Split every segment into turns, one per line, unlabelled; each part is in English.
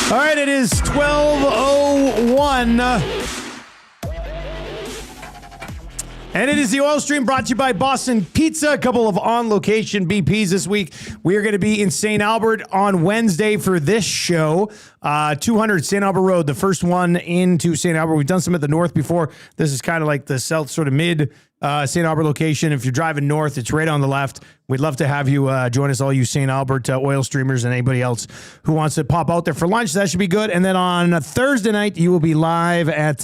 All right, it is 12:01. And it is the Oil Stream brought to you by Boston Pizza. A couple of on-location BPs this week. We are going to be in St. Albert on Wednesday for this show. 200 St. Albert Road, the first one into St. Albert. We've done some at the north before. This is kind of like the south, sort of mid St. Albert location. If you're driving north, it's right on the left. We'd love to have you join us, all you St. Albert oil streamers and anybody else who wants to pop out there for lunch. That should be good. And then on a Thursday night, you will be live at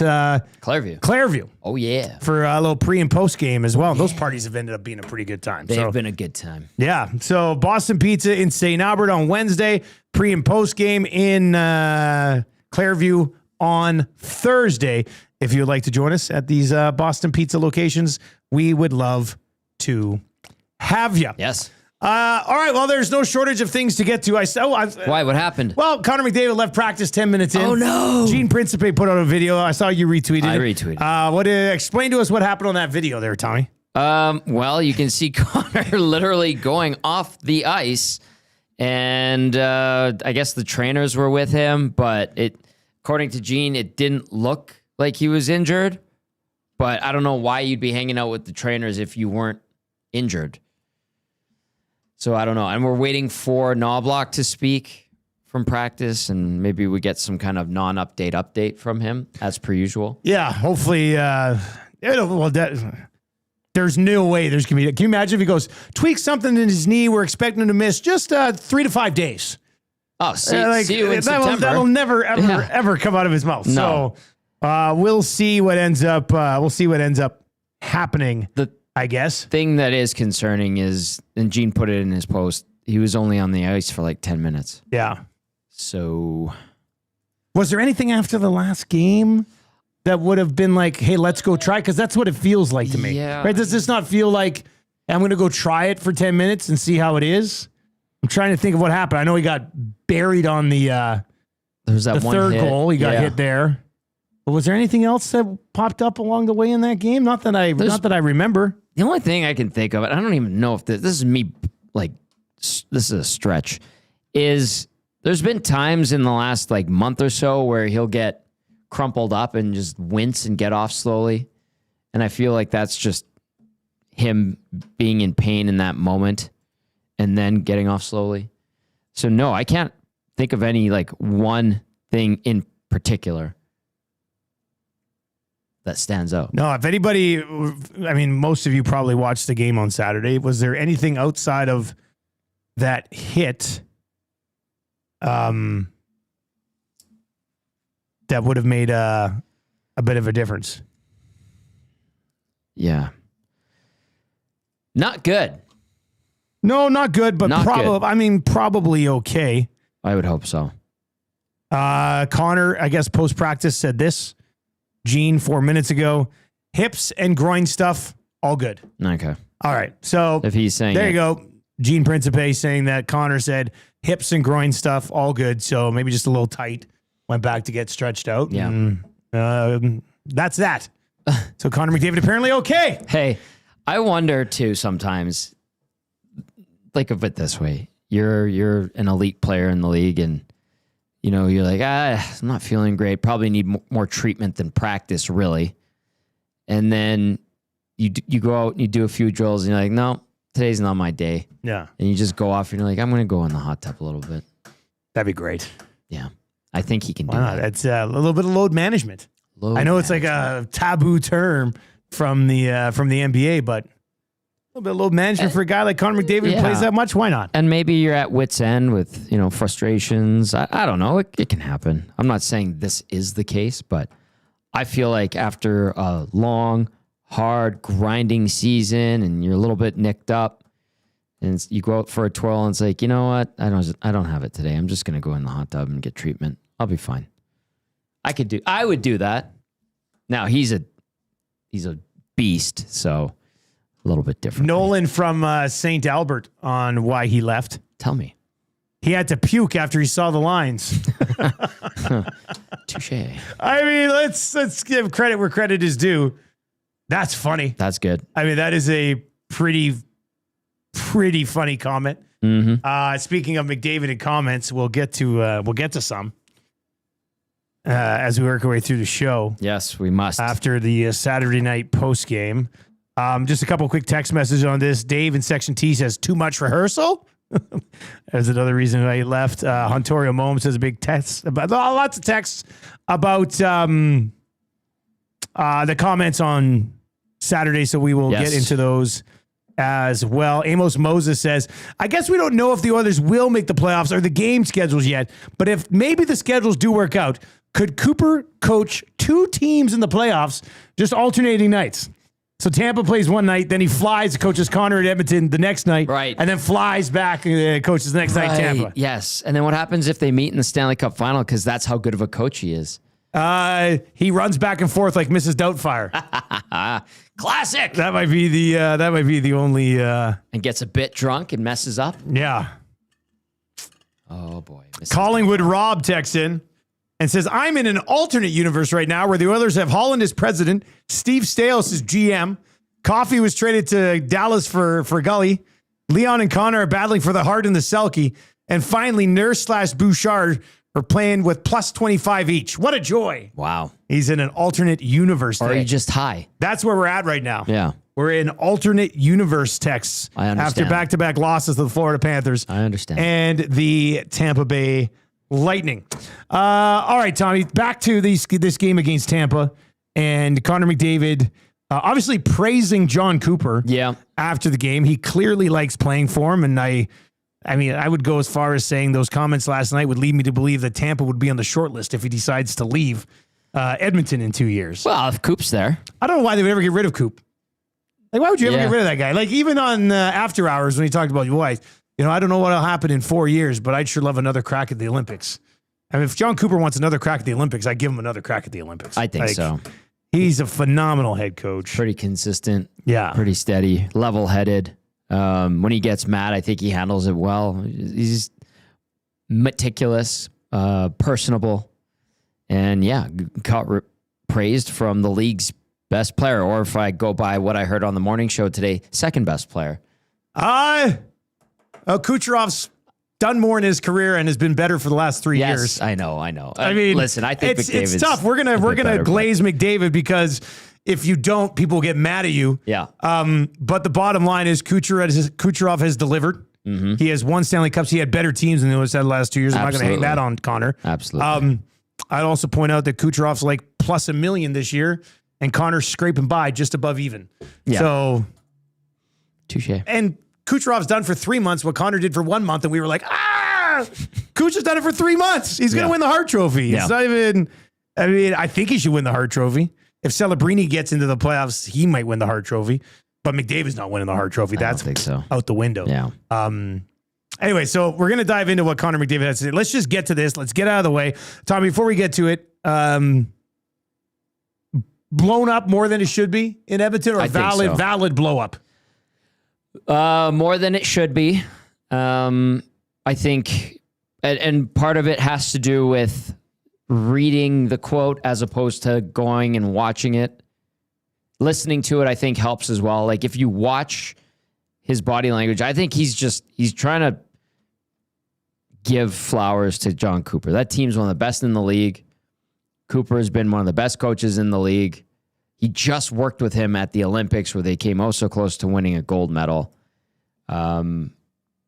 Clairview.
Oh, yeah.
For a little pre and post game as well. Yeah. Those parties have ended up being a pretty good time.
They've been a good time.
Yeah. So Boston Pizza in St. Albert on Wednesday, pre and post game in Clairview on Thursday. If you would like to join us at these Boston Pizza locations, we would love to have you.
Yes.
All right. Well, there's no shortage of things to get to.
Why? What happened?
Well, Connor McDavid left practice 10 minutes in.
Oh, no.
Gene Principe put out a video. I saw you retweeted.
I retweeted.
Explain to us what happened on that video there, Tommy.
Well, you can see Connor literally going off the ice, and I guess the trainers were with him, but according to Gene, it didn't look like he was injured, but I don't know why you'd be hanging out with the trainers if you weren't injured. So I don't know. And we're waiting for Knobloch to speak from practice, and maybe we get some kind of non-update update from him as per usual.
Yeah, hopefully. There's no way there's going to be. Can you imagine if he goes, tweak something in his knee, we're expecting him to miss just 3 to 5 days.
Oh, see you in September.
That'll never, ever come out of his mouth.
No.
So we'll see what ends up. Happening. The I guess
thing that is concerning is, and Gene put it in his post, he was only on the ice for like 10 minutes.
Yeah.
So,
was there anything after the last game that would have been like, hey, let's go try? Because that's what it feels like to me.
Yeah.
Right? Does this not feel like I'm going to go try it for 10 minutes and see how it is? I'm trying to think of what happened. I know he got buried on the
there's that one
third
hit.
goal. He got hit there. But was there anything else that popped up along the way in that game? Not that I remember.
The only thing I can think of, I don't even know if this is me, like, this is a stretch, is there's been times in the last, like, month or so where he'll get crumpled up and just wince and get off slowly. And I feel like that's just him being in pain in that moment and then getting off slowly. So, no, I can't think of any, like, one thing in particular that stands out.
No, if anybody, I mean, most of you probably watched the game on Saturday. Was there anything outside of that hit that would have made a bit of a difference?
Yeah. Not good.
No, not good, but probably okay.
I would hope so.
Connor, I guess post-practice said this. Gene 4 minutes ago, hips and groin stuff, all good.
Okay.
All right. So
if he's saying
there you go. Gene Principe saying that Connor said hips and groin stuff, all good. So maybe just a little tight. Went back to get stretched out.
Yeah.
And, that's that. So Connor McDavid apparently okay.
Hey, I wonder too sometimes, think of it this way. You're an elite player in the league, and you know, you're like, I'm not feeling great. Probably need more treatment than practice, really. And then you go out and you do a few drills, and you're like, no, today's not my day.
Yeah.
And you just go off, and you're like, I'm going to go in the hot tub a little bit.
That'd be great.
Yeah. I think he can do
that. That's a little bit of load management. It's like a taboo term from the NBA, but a little bit of load management for a guy like Connor McDavid who plays that much. Why not?
And maybe you're at wit's end with, frustrations. I don't know. It can happen. I'm not saying this is the case, but I feel like after a long, hard, grinding season and you're a little bit nicked up and you go out for a twirl and it's like, you know what? I don't have it today. I'm just going to go in the hot tub and get treatment. I'll be fine. I would do that. Now he's a beast, so a little bit different.
Nolan from St. Albert on why he left.
Tell me.
He had to puke after he saw the lines.
Touche.
I mean, let's give credit where credit is due. That's funny.
That's good.
I mean, that is a pretty funny comment.
Mm-hmm.
Speaking of McDavid and comments, we'll get to some as we work our way through the show.
Yes, we must.
After the Saturday night post game. Just a couple quick text messages on this. Dave in Section T says, too much rehearsal. There's another reason why he left. Huntorio Mom says a big text about lots of texts about the comments on Saturday. So we will get into those as well. Amos Moses says, I guess we don't know if the Oilers will make the playoffs or the game schedules yet, but if maybe the schedules do work out, could Cooper coach two teams in the playoffs, just alternating nights? So Tampa plays one night, then he flies, coaches Connor at Edmonton the next night,
right,
and then flies back and coaches the next night Tampa.
Yes, and then what happens if they meet in the Stanley Cup final? Because that's how good of a coach he is.
He runs back and forth like Mrs. Doubtfire.
Classic.
That might be the only.
And gets a bit drunk and messes up.
Yeah.
Oh boy.
Collingwood Rob texts in and says, I'm in an alternate universe right now where the Oilers have Holland as president, Steve Staios as GM, Coffey was traded to Dallas for Gully, Leon and Connor are battling for the Hart and the Selke, and finally Nurse/Bouchard are playing with plus 25 each. What a joy.
Wow.
He's in an alternate universe.
Or are you just high?
That's where we're at right now.
Yeah.
We're in alternate universe texts.
I understand.
After back-to-back losses to the Florida Panthers.
I understand.
And the Tampa Bay Lightning. All right, Tommy, back to this game against Tampa and Connor McDavid obviously praising John Cooper after the game. He clearly likes playing for him, and I mean, I would go as far as saying those comments last night would lead me to believe that Tampa would be on the short list if he decides to leave Edmonton in 2 years.
Well, if Coop's there.
I don't know why they would ever get rid of Coop. Like, why would you ever get rid of that guy? Like, even on After Hours when he talked about, why, I don't know what will happen in 4 years, but I'd sure love another crack at the Olympics. I mean, if John Cooper wants another crack at the Olympics, I'd give him another crack at the Olympics.
I think so.
He's a phenomenal head coach.
Pretty consistent.
Yeah.
Pretty steady. Level-headed. When he gets mad, I think he handles it well. He's meticulous, personable, and got praised from the league's best player, or if I go by what I heard on the morning show today, second best player.
Kucherov's done more in his career and has been better for the last 3 years.
I know.
I mean,
listen, I think
it's tough. We're gonna glaze McDavid because if you don't, people get mad at you.
Yeah.
But the bottom line is Kucherov has delivered. Mm-hmm. He has won Stanley Cups. He had better teams than the Oilers had the last 2 years. I'm not going to hang that on Connor.
Absolutely.
I'd also point out that Kucherov's like plus $1 million this year, and Connor's scraping by just above even.
Yeah.
So,
touche.
And Kucherov's done for 3 months what Connor did for 1 month, and we were like, Kucher's done it for 3 months. He's going to win the Hart Trophy.
Yeah.
It's not even. I mean, I think he should win the Hart Trophy. If Celebrini gets into the playoffs, he might win the Hart Trophy. But McDavid's not winning the Hart Trophy. That's out the window.
Yeah.
Anyway, so we're going to dive into what Connor McDavid has to say. Let's just get to this. Let's get out of the way. Tommy, before we get to it, blown up more than it should be in Edmonton, or valid blow up?
More than it should be. I think, and part of it has to do with reading the quote as opposed to going and watching it. Listening to it, I think, helps as well. Like, if you watch his body language, I think he's trying to give flowers to John Cooper. That team's one of the best in the league. Cooper has been one of the best coaches in the league. He just worked with him at the Olympics where they came so close to winning a gold medal.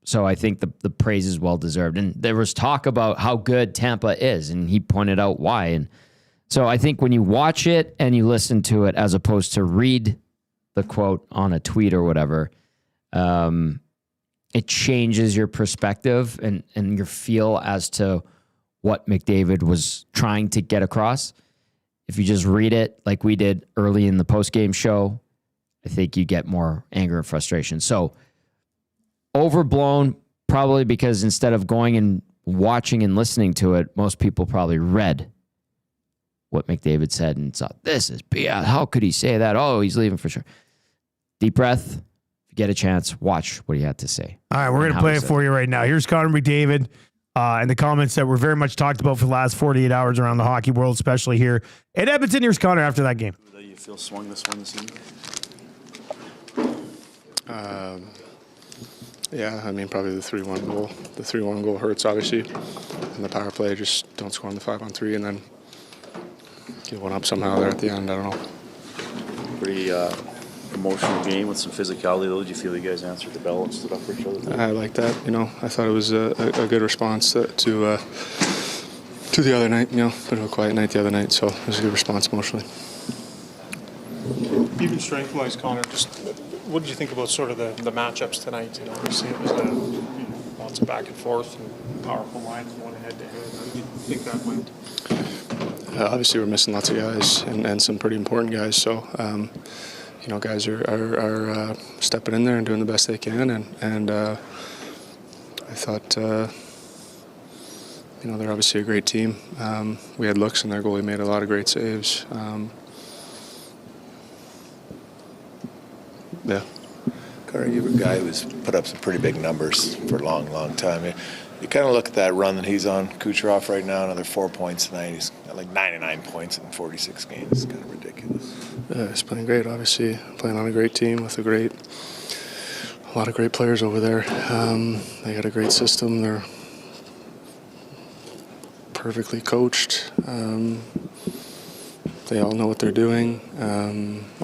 So I think the praise is well-deserved. And there was talk about how good Tampa is, and he pointed out why. And so I think when you watch it and you listen to it as opposed to read the quote on a tweet or whatever, it changes your perspective and your feel as to what McDavid was trying to get across. If you just read it like we did early in the postgame show, I think you get more anger and frustration. So overblown, probably because instead of going and watching and listening to it, most people probably read what McDavid said and thought, this is BS. How could he say that? Oh, he's leaving for sure. Deep breath. If you get a chance, watch what he had to say.
All right, we're going to play it for you right now. Here's Connor McDavid and the comments that were very much talked about for the last 48 hours around the hockey world, especially here in Edmonton. Here's Connor after that game.
You feel swung this one this evening?
Yeah, I mean, probably the 3-1 goal. The 3-1 goal hurts, obviously. And the power play, just don't score on the 5-on-3 and then get one up somehow there at the end. I don't know.
Pretty emotional game with some physicality, though. Did you feel you guys answered the bell and stood up for each other?
I like that. I thought it was a good response to the other night. Bit of a quiet night the other night, so it was a good response emotionally.
Even strength-wise, Connor, just what did you think about sort of the matchups tonight? Obviously it was lots of back and forth and powerful lines going head-to-head. How did you think that went?
Obviously, we're missing lots of guys and some pretty important guys. So, guys are stepping in there and doing the best they can. And I thought, they're obviously a great team. We had looks, and their goalie made a lot of great saves. Yeah.
Carter, you were a guy who's put up some pretty big numbers for a long, long time. You kind of look at that run that he's on, Kucherov right now, another 4 points tonight. He's got like 99 points in 46 games. It's kind of ridiculous.
Yeah, he's playing great, obviously. Playing on a great team with a lot of great players over there. They got a great system. They're perfectly coached. They all know what they're doing.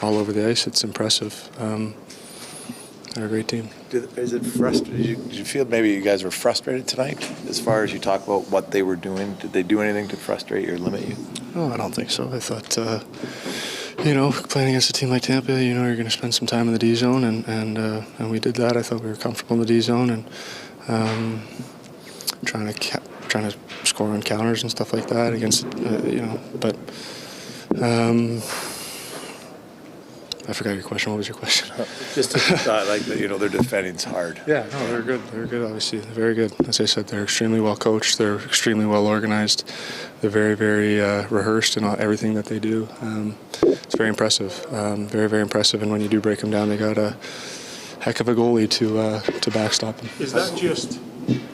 All over the ice, it's impressive. They're a great team.
Is it frustrating? Did you feel maybe you guys were frustrated tonight as far as you talk about what they were doing? Did they do anything to frustrate you or limit you?
No, I don't think so. I thought, playing against a team like Tampa, you're going to spend some time in the D zone, and we did that. I thought we were comfortable in the D zone and trying to score on counters and stuff like that against, but. I forgot your question. What was your question?
Just thought their defending's hard.
Yeah, no, they're good. They're good, obviously. They're very good. As I said, they're extremely well coached. They're extremely well organized. They're very, very rehearsed in everything that they do. It's very impressive. Very, very impressive. And when you do break them down, they got a heck of a goalie to backstop them.
Is that just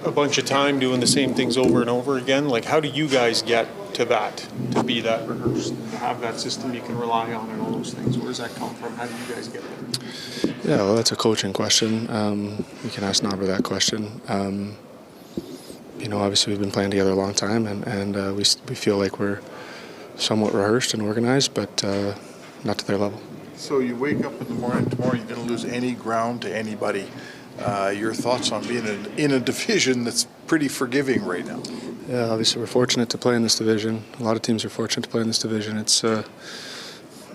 a bunch of time doing the same things over and over again? Like, how do you guys get to that, to be that rehearsed, to have that system you can rely on and all those things? Where does that come from? How do you guys get there?
Yeah, well, that's a coaching question. You can ask Nabra that question. Obviously we've been playing together a long time, and we feel like we're somewhat rehearsed and organized, but not to their level.
So you wake up in the morning tomorrow, you didn't lose any ground to anybody. Your thoughts on being in a division that's pretty forgiving right now?
Yeah, obviously we're fortunate to play in this division. A lot of teams are fortunate to play in this division. It's a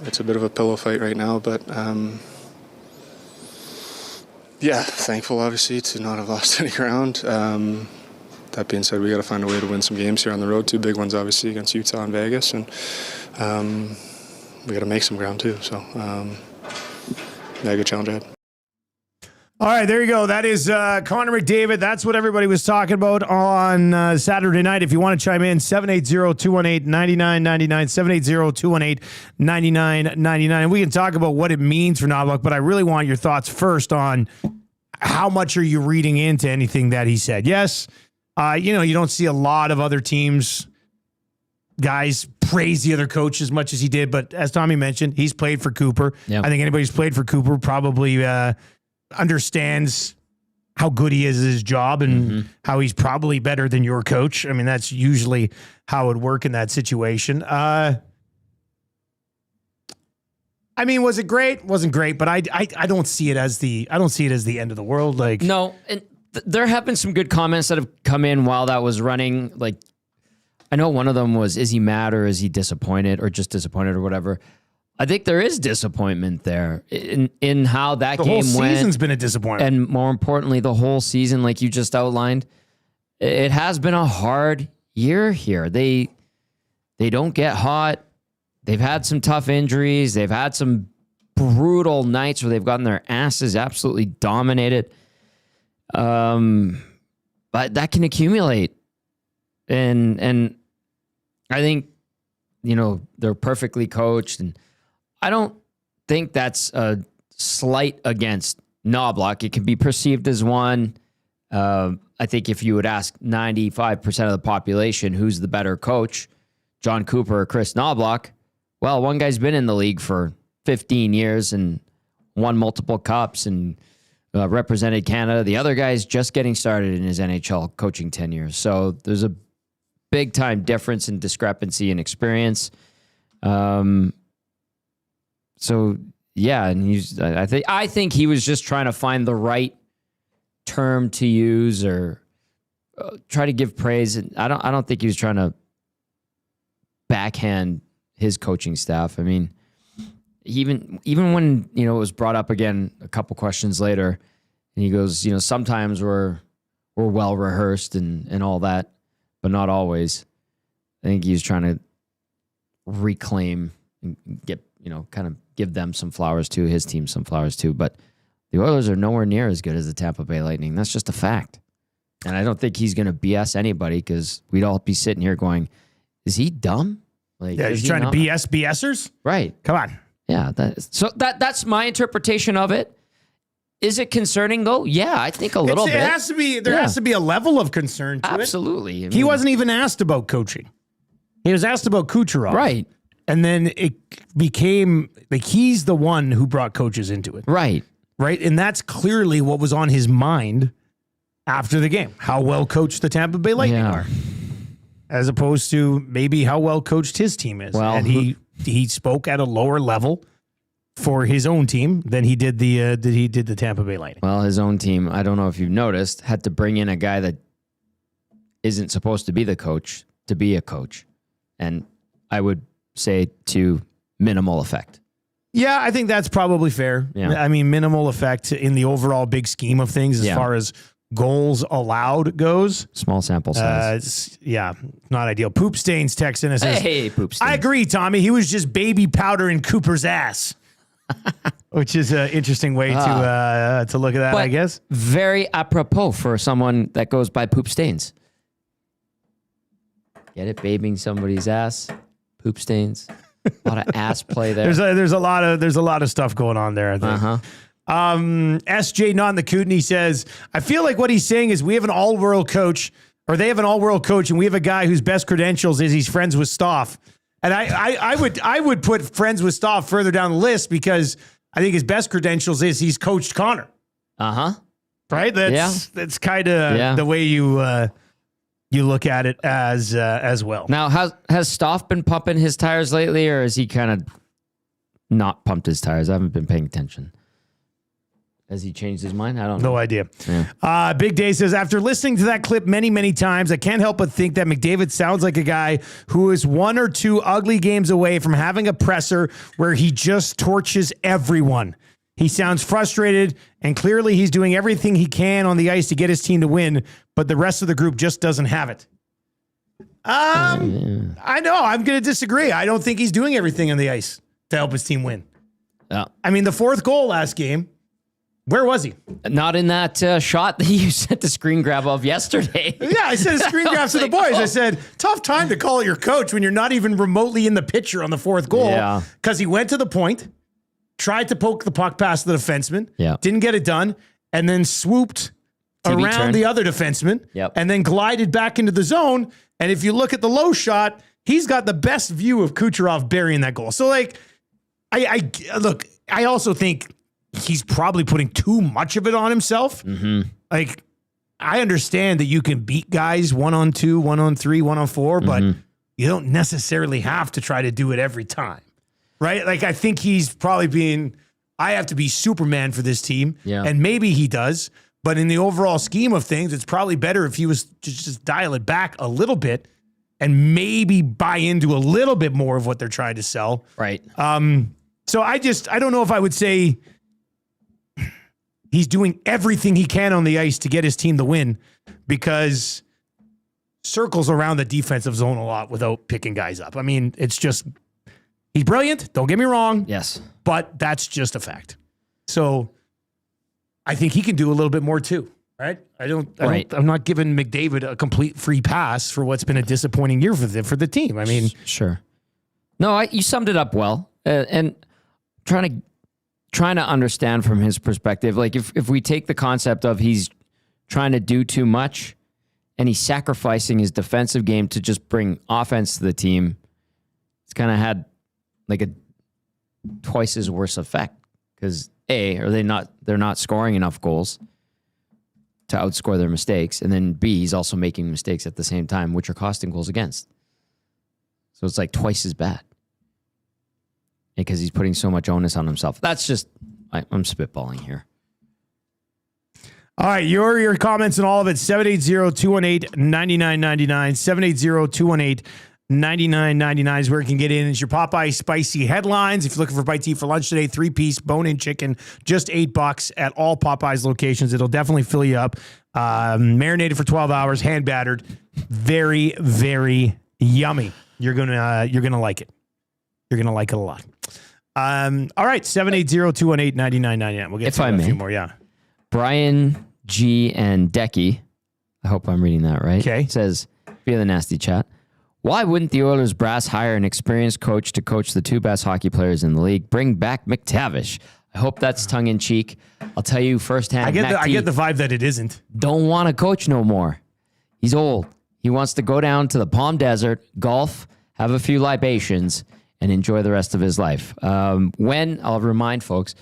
bit of a pillow fight right now, but thankful obviously to not have lost any ground. That being said, we got to find a way to win some games here on the road. 2 big ones obviously against Utah and Vegas, and we got to make some ground too. So good challenge ahead.
All right, there you go. That is Connor McDavid. That's what everybody was talking about on Saturday night. If you want to chime in, 780-218-9999, 780-218-9999. And we can talk about what it means for Knoblauch, but I really want your thoughts first on how much are you reading into anything that he said. Yes, you don't see a lot of other teams, guys, praise the other coach as much as he did, but as Tommy mentioned, he's played for Cooper.
Yep.
I think anybody who's played for Cooper probably understands how good he is at his job and how he's probably better than your coach. I mean, that's usually how it would work in that situation. Was it great? Wasn't great, but I don't see it as the end of the world. Like,
No, and there have been some good comments that have come in while that was running. Like, I know one of them was, is he mad or is he disappointed or just disappointed or whatever? I think there is disappointment there in how that
the
game
whole
went.
Season's been a disappointment.
And more importantly, the whole season, like you just outlined, it has been a hard year here. They don't get hot. They've had some tough injuries. They've had some brutal nights where they've gotten their asses absolutely dominated. But that can accumulate. And I think, they're perfectly coached, and I don't think that's a slight against Knoblauch. It can be perceived as one. I think if you would ask 95% of the population who's the better coach, John Cooper or Chris Knoblauch, well, one guy's been in the league for 15 years and won multiple cups and represented Canada. The other guy's just getting started in his NHL coaching tenure. So there's a big time difference in discrepancy in experience. So yeah, and I think he was just trying to find the right term to use or try to give praise. And I don't think he was trying to backhand his coaching staff. I mean, even when it was brought up again a couple questions later, and he goes, sometimes we're well rehearsed and all that, but not always. I think he was trying to reclaim and get kind of give them some flowers too, his team some flowers too. But the Oilers are nowhere near as good as the Tampa Bay Lightning. That's just a fact. And I don't think he's going to BS anybody, because we'd all be sitting here going, is he dumb? Like,
Yeah, he's trying to BS BSers?
Right.
Come on.
Yeah. That's my interpretation of it. Is it concerning though? Yeah, I think a little bit.
It has to be. There has to be a level of concern to it.
Absolutely.
He wasn't even asked about coaching. He was asked about Kucherov.
Right.
And then it became like he's the one who brought coaches into it.
Right.
Right. And that's clearly what was on his mind after the game. How well coached the Tampa Bay Lightning are. As opposed to maybe how well coached his team is.
Well,
and he spoke at a lower level for his own team than he did the Tampa Bay Lightning.
Well, his own team, I don't know if you've noticed, had to bring in a guy that isn't supposed to be the coach to be a coach. And I would say to minimal effect.
Yeah, I think that's probably fair.
Yeah.
I mean, minimal effect in the overall big scheme of things as far as goals allowed goes.
Small sample size.
Not ideal. Poop Stains texting and says,
Hey, Poop Stains.
I agree, Tommy. He was just baby powder in Cooper's ass. Which is an interesting way to look at that, I guess.
Very apropos for someone that goes by Poop Stains. Get it? Babying somebody's ass. Poop Stains. A lot of ass play there.
There's a lot of stuff going on there, I think. SJ Not in the Kootenai says, I feel like what he's saying is we have an all-world coach, or they have an all-world coach, and we have a guy whose best credentials is he's friends with Stoff. And I would put friends with Stoff further down the list, because I think his best credentials is he's coached Connor. Right? That's kind of the way you look at it as well.
Now, has Stoff been pumping his tires lately, or has he kind of not pumped his tires? I haven't been paying attention. Has he changed his mind? I don't know.
No idea.
Yeah.
Big Day says, after listening to that clip many, many times, I can't help but think that McDavid sounds like a guy who is one or two ugly games away from having a presser where he just torches everyone. He sounds frustrated, and clearly he's doing everything he can on the ice to get his team to win, but the rest of the group just doesn't have it. I know. I'm going to disagree. I don't think he's doing everything on the ice to help his team win.
Yeah.
I mean, the fourth goal last game, where was he?
Not in that shot that you sent the screen grab of yesterday.
Yeah, I sent a screen grab to the boys. I said, tough time to call your coach when you're not even remotely in the picture on the fourth goal.
Yeah.
Because he went to the point, tried to poke the puck past the defenseman, didn't get it done, and then swooped
TV
around
turn.
the other defenseman, and then glided back into the zone. And if you look at the low shot, he's got the best view of Kucherov burying that goal. So, like, I also think he's probably putting too much of it on himself.
Mm-hmm.
Like, I understand that you can beat guys 1-on-2, 1-on-3, 1-on-4, but you don't necessarily have to try to do it every time, right? Like, I think he's probably being, I have to be Superman for this team, and maybe he does, but in the overall scheme of things, it's probably better if he was to just dial it back a little bit and maybe buy into a little bit more of what they're trying to sell.
Right.
So I don't know if I would say he's doing everything he can on the ice to get his team to win, because circles around the defensive zone a lot without picking guys up. I mean, it's just He's brilliant. Don't get me wrong.
Yes.
But that's just a fact. So I think he can do a little bit more too. Right? I'm not giving McDavid a complete free pass for what's been a disappointing year for the team. I mean,
sure. No, you summed it up well, and trying to understand from his perspective. Like if we take the concept of he's trying to do too much, and he's sacrificing his defensive game to just bring offense to the team, it's kind of had like a twice as worse effect because they're not scoring enough goals to outscore their mistakes. And then B, he's also making mistakes at the same time, which are costing goals against. So it's like twice as bad because he's putting so much onus on himself. That's just, I'm spitballing here.
All right, your comments and all of it, 780-218-9999, 780-218-9999 is where you can get in. It's your Popeye Spicy Headlines. If you're looking for bite to eat for lunch today, 3-piece bone-in chicken, just $8 at all Popeyes locations. It'll definitely fill you up. Marinated for 12 hours, hand battered. Very, very yummy. You're gonna like it. You're gonna like it a lot. All right, 780-218-9999. We'll get to a few more, yeah.
Brian G. and Decky, I hope I'm reading that right.
Okay.
Says, via the nasty chat, why wouldn't the Oilers brass hire an experienced coach to coach the two best hockey players in the league? Bring back McTavish. I hope that's tongue in cheek. I'll tell you firsthand.
I get the vibe that it isn't.
Don't want to coach no more. He's old. He wants to go down to the Palm Desert, golf, have a few libations, and enjoy the rest of his life. I'll remind folks,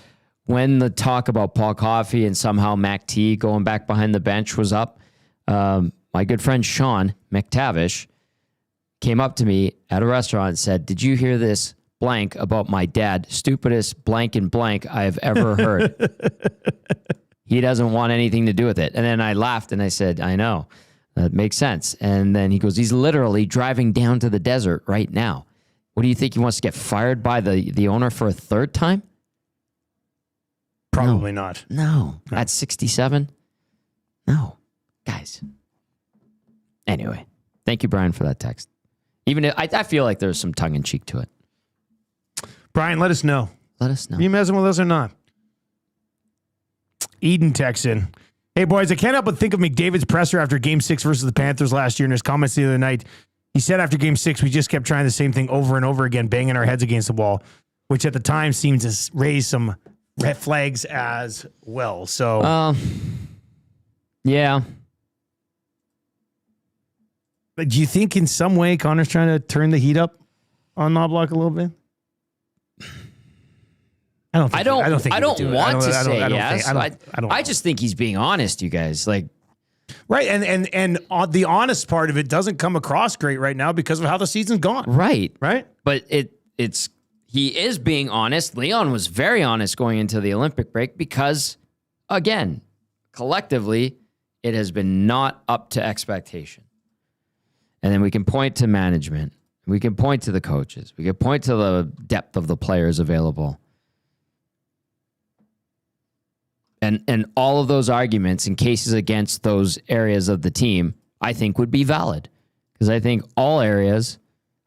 when the talk about Paul Coffey and somehow Mac T going back behind the bench was up, my good friend Sean McTavish came up to me at a restaurant and said, did you hear this blank about my dad? Stupidest blank and blank I've ever heard. He doesn't want anything to do with it. And then I laughed and I said, I know. That makes sense. And then he goes, he's literally driving down to the desert right now. What do you think? He wants to get fired by the owner for a third time?
Probably not.
No. At 67? No. Guys. Anyway, thank you, Brian, for that text. Even if, I feel like there's some tongue-in-cheek to it.
Brian, let us know.
Let us know.
Are you messing with us or not? Eden texts in. Hey, boys, I can't help but think of McDavid's presser after Game 6 versus the Panthers last year in his comments the other night. He said after Game 6, we just kept trying the same thing over and over again, banging our heads against the wall, which at the time seemed to raise some red flags as well. So,
yeah.
But do you think in some way Connor's trying to turn the heat up on Knobloch a little bit? I don't
want to say yes. I just think he's being honest, you guys. Like,
right, and the honest part of it doesn't come across great right now because of how the season's gone.
Right.
But
he is being honest. Leon was very honest going into the Olympic break because, again, collectively, it has been not up to expectation. And then we can point to management. We can point to the coaches. We can point to the depth of the players available. And all of those arguments and cases against those areas of the team, I think, would be valid. Because I think all areas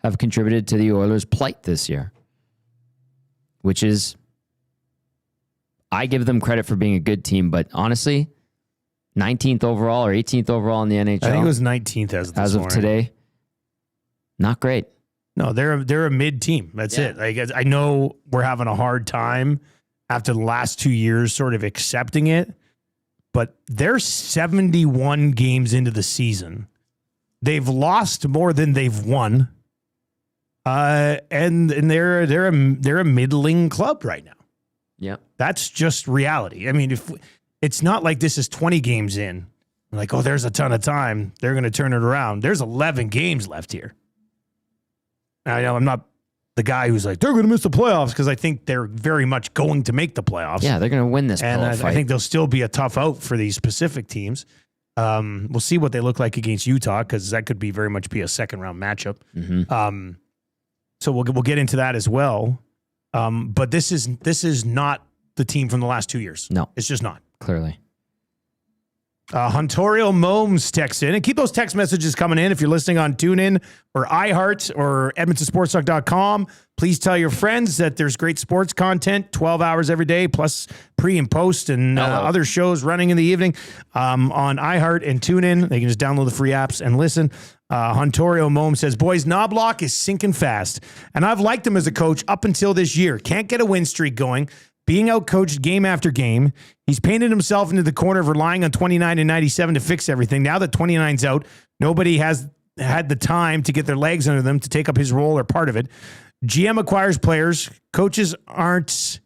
have contributed to the Oilers' plight this year. Which is, I give them credit for being a good team, but honestly, 19th overall or 18th overall in the NHL.
I think it was 19th as of
today. Not great.
No, they're a mid team. That's it. Like, I know we're having a hard time after the last 2 years sort of accepting it, but they're 71 games into the season. They've lost more than they've won. And they're a middling club right now.
Yeah.
That's just reality. I mean, if it's not like this is 20 games in, like, oh, there's a ton of time, they're going to turn it around. There's 11 games left here. Now, I'm not the guy who's like, they're going to miss the playoffs, because I think they're very much going to make the playoffs.
Yeah, they're going to win this
and I think they'll still be a tough out for these specific teams. We'll see what they look like against Utah, because that could be very much be a second-round matchup.
Mm-hmm.
So we'll get into that as well. But this is not the team from the last 2 years.
No.
It's just not.
Clearly.
Huntorio Momes texts in, and keep those text messages coming in if you're listening on TuneIn or iHeart or EdmontonSportsTalk.com. Please tell your friends that there's great sports content 12 hours every day, plus pre and post and other shows running in the evening on iHeart and TuneIn. They can just download the free apps and listen. Huntorio Momes says, boys, Knobloch is sinking fast, and I've liked him as a coach up until this year. Can't get a win streak going. Being outcoached game after game, he's painted himself into the corner of relying on 29 and 97 to fix everything. Now that 29's out, nobody has had the time to get their legs under them to take up his role or part of it. GM acquires players. Coaches aren't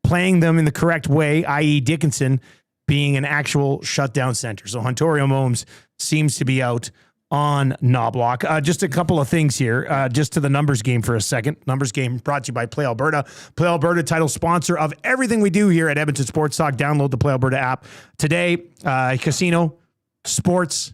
playing them in the correct way, i.e. Dickinson being an actual shutdown center. So Huntorio Momes seems to be out on Knobloch. Just a couple of things here, just to the numbers game for a second. Numbers game brought to you by Play Alberta. Play Alberta, title sponsor of everything we do here at Edmonton Sports Talk. Download the Play Alberta app today. Casino, sports,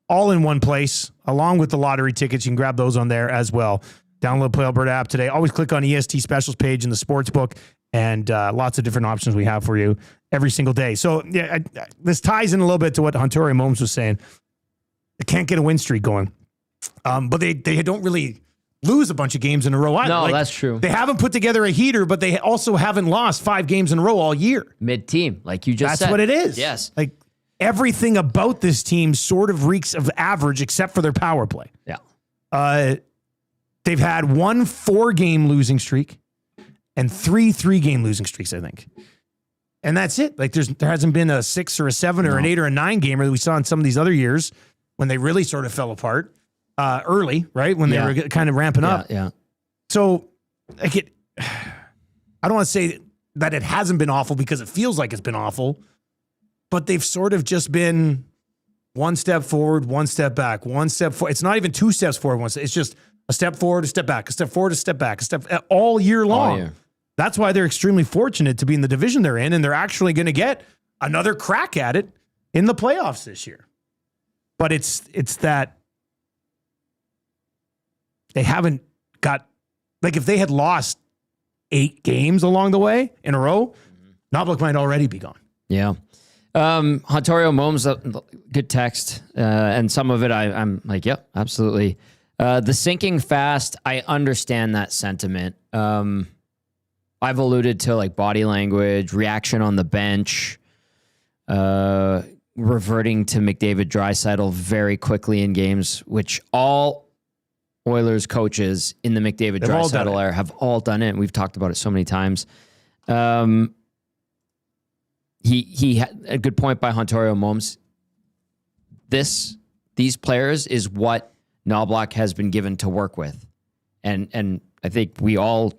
all in one place, along with the lottery tickets. You can grab those on there as well. Download Play Alberta app today. Always click on EST specials page in the sports book, and lots of different options we have for you every single day. So yeah, this ties in a little bit to what Huntorio Momes was saying. They can't get a win streak going. But they don't really lose a bunch of games in a row either.
No, that's true.
They haven't put together a heater, but they also haven't lost 5 games in a row all year.
Mid-team, like you just said.
That's what it is.
Yes.
Like everything about this team sort of reeks of average except for their power play.
Yeah.
They've had 1 4-game losing streak and 3 3-game losing streaks, I think. And that's it. Like there hasn't been a 6 or a 7 or an 8 or a 9 gamer that we saw in some of these other years when they really sort of fell apart early, right? When they were kind of ramping up.
Yeah.
So like I don't want to say that it hasn't been awful because it feels like it's been awful, but they've sort of just been 1 step forward, 1 step back, 1 step forward. It's not even 2 steps forward, 1 step. It's just a step forward, a step back, a step forward, a step back, a step all year long.
All year.
That's why they're extremely fortunate to be in the division they're in, and they're actually going to get another crack at it in the playoffs this year. But it's that they haven't got, like if they had lost 8 games along the way in a row, Knobloch might already be gone.
Yeah. Huntorio Momes, good text. And some of it I'm like, yep, absolutely. The sinking fast, I understand that sentiment. I've alluded to like body language, reaction on the bench, reverting to McDavid Draisaitl very quickly in games, which all Oilers coaches in the McDavid Draisaitl era have all done it. We've talked about it so many times. He had a good point by Huntorio Momes. These players is what Knobloch has been given to work with. And I think we all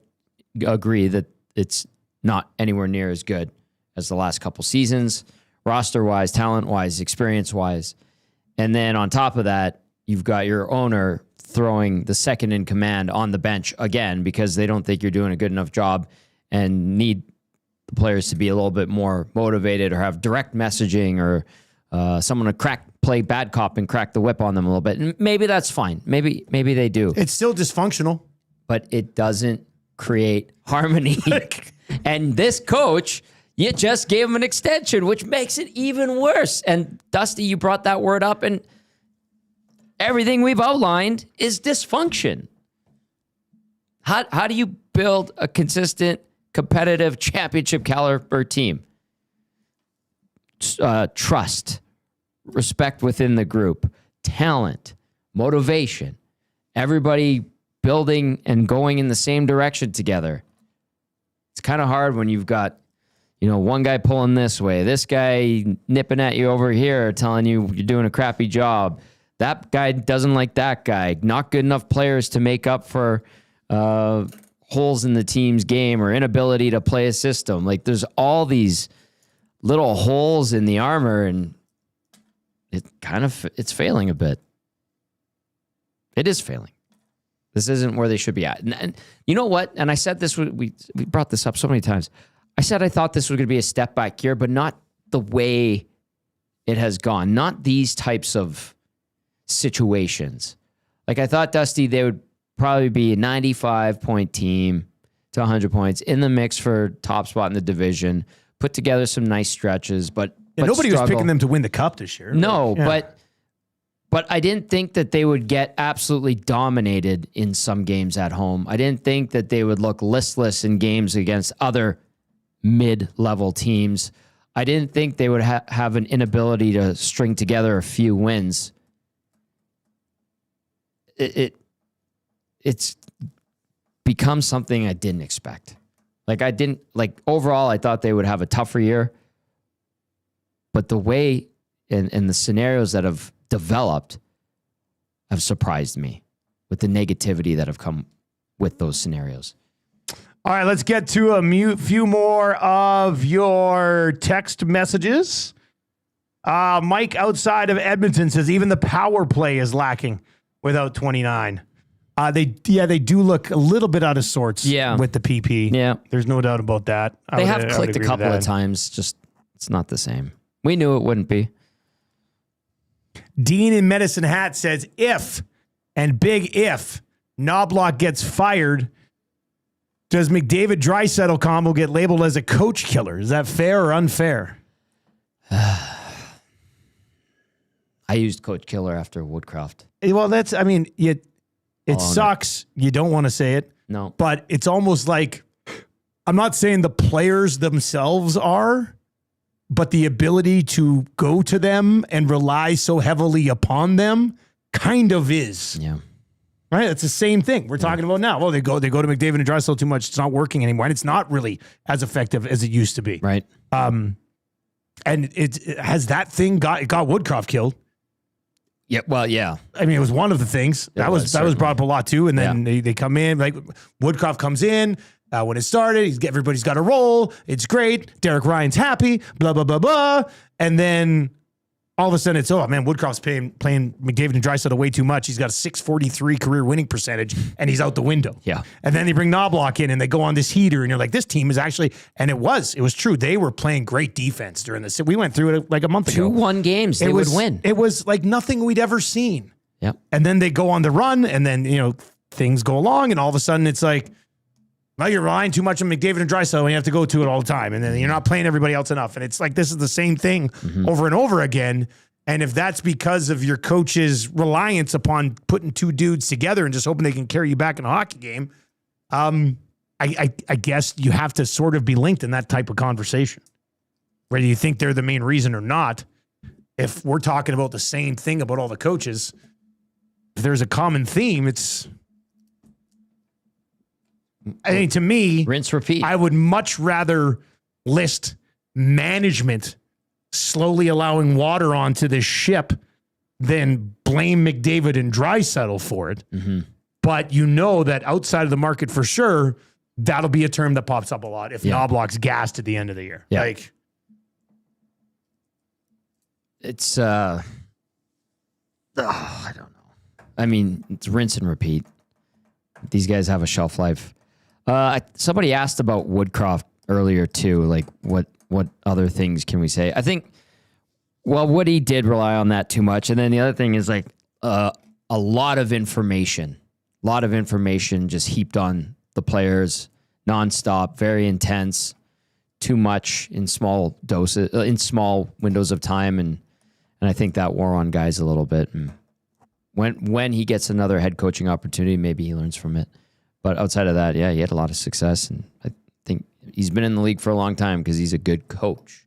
agree that it's not anywhere near as good as the last couple seasons, roster-wise, talent-wise, experience-wise. And then on top of that, you've got your owner throwing the second in command on the bench again because they don't think you're doing a good enough job and need the players to be a little bit more motivated or have direct messaging or someone to play bad cop and crack the whip on them a little bit. And maybe that's fine. Maybe they do.
It's still dysfunctional.
But it doesn't create harmony. And this coach, you just gave him an extension, which makes it even worse. And Dusty, you brought that word up, and everything we've outlined is dysfunction. How do you build a consistent, competitive, championship caliber team? Trust, respect within the group, talent, motivation, everybody building and going in the same direction together. It's kind of hard when you've got, one guy pulling this way, this guy nipping at you over here, telling you you're doing a crappy job. That guy doesn't like that guy. Not good enough players to make up for holes in the team's game or inability to play a system. Like there's all these little holes in the armor, and it's failing a bit. It is failing. This isn't where they should be at. And you know what? And I said this, we brought this up so many times. I said I thought this was going to be a step back here, but not the way it has gone. Not these types of situations. Like I thought, Dusty, they would probably be a 95-point team to 100 points in the mix for top spot in the division, put together some nice stretches, but
Yeah, nobody was
struggle.
picking them to win the cup this year.
No,
Like, yeah.
but I didn't think that they would get absolutely dominated in some games at home. I didn't think that they would look listless in games against other mid-level teams. I didn't think they would have an inability to string together a few wins. It's become something I didn't expect. Overall, I thought they would have a tougher year. But the way and the scenarios that have developed have surprised me with the negativity that have come with those scenarios.
All right, let's get to a few more of your text messages. Mike outside of Edmonton says even the power play is lacking without 29. They do look a little bit out of sorts with the PP.
Yeah.
There's no doubt about that.
They have clicked a couple of times, just it's not the same. We knew it wouldn't be.
Dean in Medicine Hat says if, and big if, Knobloch gets fired, does McDavid Draisaitl combo get labeled as a coach killer? Is that fair or unfair?
I used coach killer after Woodcroft.
Well, it sucks. You don't want to say it.
No.
But it's almost like, I'm not saying the players themselves are, but the ability to go to them and rely so heavily upon them kind of is.
Yeah.
Right? It's the same thing we're talking about now. Well, they go to McDavid and Draisaitl too much. It's not working anymore. And it's not really as effective as it used to be.
Right.
And it has that thing got Woodcroft killed.
Yeah. Well, yeah.
I mean, it was one of the things that was brought up a lot too. And then they come in, like Woodcroft comes in when it started. Everybody's got a role. It's great. Derek Ryan's happy. Blah blah blah blah. And then all of a sudden it's Woodcroft's playing McDavid and Draisaitl way too much. He's got a .643 career winning percentage, and he's out the window.
Yeah.
And then they bring Knobloch in, and they go on this heater, and you're like, this team is actually, and it was true. They were playing great defense during this. We went through it like a month ago.
2-1 games, they would win.
It was like nothing we'd ever seen.
Yep.
And then they go on the run, and then things go along, and all of a sudden it's like, well, you're relying too much on McDavid and Draisaitl, and you have to go to it all the time, and then you're not playing everybody else enough. And it's like this is the same thing over and over again. And if that's because of your coach's reliance upon putting two dudes together and just hoping they can carry you back in a hockey game, I guess you have to sort of be linked in that type of conversation. Whether you think they're the main reason or not, if we're talking about the same thing about all the coaches, if there's a common theme, to me,
rinse, repeat.
I would much rather list management slowly allowing water onto this ship than blame McDavid and Draisaitl for it.
Mm-hmm.
But that outside of the market for sure, that'll be a term that pops up a lot if Knobloch's gassed at the end of the year.
Yeah.
Like
it's I don't know. I mean, it's rinse and repeat. These guys have a shelf life. Somebody asked about Woodcroft earlier too, like what other things can we say? I think, Woody did rely on that too much. And then the other thing is like a lot of information just heaped on the players nonstop, very intense, too much in small doses, in small windows of time. And I think that wore on guys a little bit. And when he gets another head coaching opportunity, maybe he learns from it. But outside of that, he had a lot of success. And I think he's been in the league for a long time because he's a good coach.